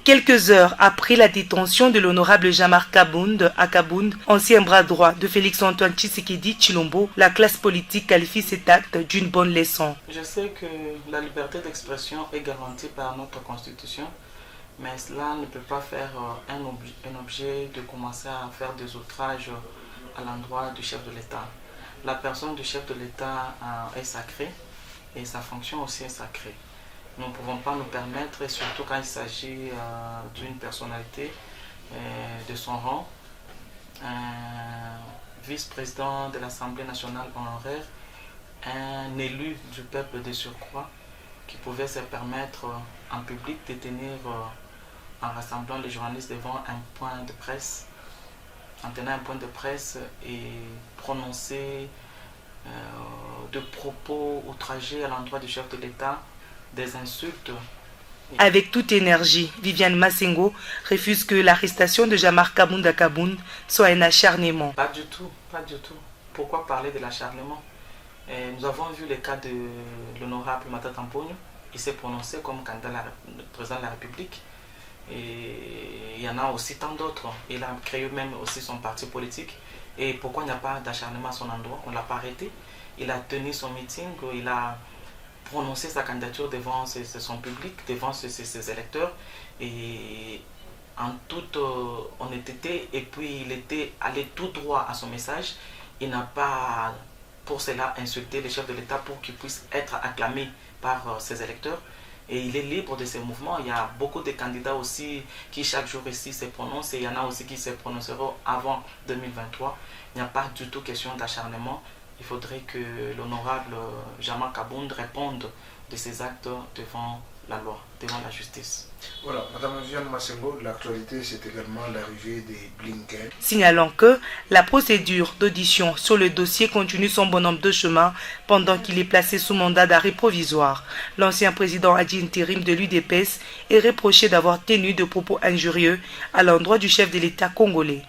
quelques heures après la détention de l'honorable Jean-Marc Kabound à Kabound, ancien bras droit de Félix-Antoine Tshisekedi Tshilombo, la classe politique qualifie cet acte d'une bonne leçon. Je sais que la liberté d'expression est garantie par notre constitution, mais cela ne peut pas faire un objet de commencer à faire des outrages à l'endroit du chef de l'État. La personne du chef de l'État est sacrée et sa fonction aussi est sacrée. Nous ne pouvons pas nous permettre, et surtout quand il s'agit d'une personnalité de son rang, un vice-président de l'Assemblée nationale honoraire, un élu du peuple de surcroît, qui pouvait se permettre en public de tenir, en rassemblant les journalistes devant un point de presse, en tenant un point de presse et prononcer de propos outragés à l'endroit du chef de l'État, des insultes. Avec toute énergie, Viviane Massengo refuse que l'arrestation de Jean-Marc Kabound à Kabound soit un acharnement. Pas du tout, pas du tout. Pourquoi parler de l'acharnement? Nous avons vu le cas de l'honorable Matata Mponyo. Il s'est prononcé comme candidat président de la République. Et il y en a aussi tant d'autres. Il a créé même aussi son parti politique. Et pourquoi il n'y a pas d'acharnement à son endroit? On ne l'a pas arrêté. Il a tenu son meeting, il a prononcé sa candidature devant son public, devant ses électeurs. Et en toute honnêteté, et puis il était allé tout droit à son message. Il n'a pas pour cela insulté le chef de l'État pour qu'il puisse être acclamé par ses électeurs. Et il est libre de ses mouvements. Il y a beaucoup de candidats aussi qui chaque jour ici se prononcent. Et il y en a aussi qui se prononceront avant 2023. Il n'y a pas du tout question d'acharnement. Il faudrait que l'honorable Jean-Marc Kabound réponde de ses actes devant la loi, devant la justice. Voilà, Madame Viviane Massengo, l'actualité c'est également l'arrivée des Blinken. Signalant que la procédure d'audition sur le dossier continue son bonhomme de chemin pendant qu'il est placé sous mandat d'arrêt provisoire. L'ancien président adjoint intérim de l'UDPS est reproché d'avoir tenu de propos injurieux à l'endroit du chef de l'État congolais.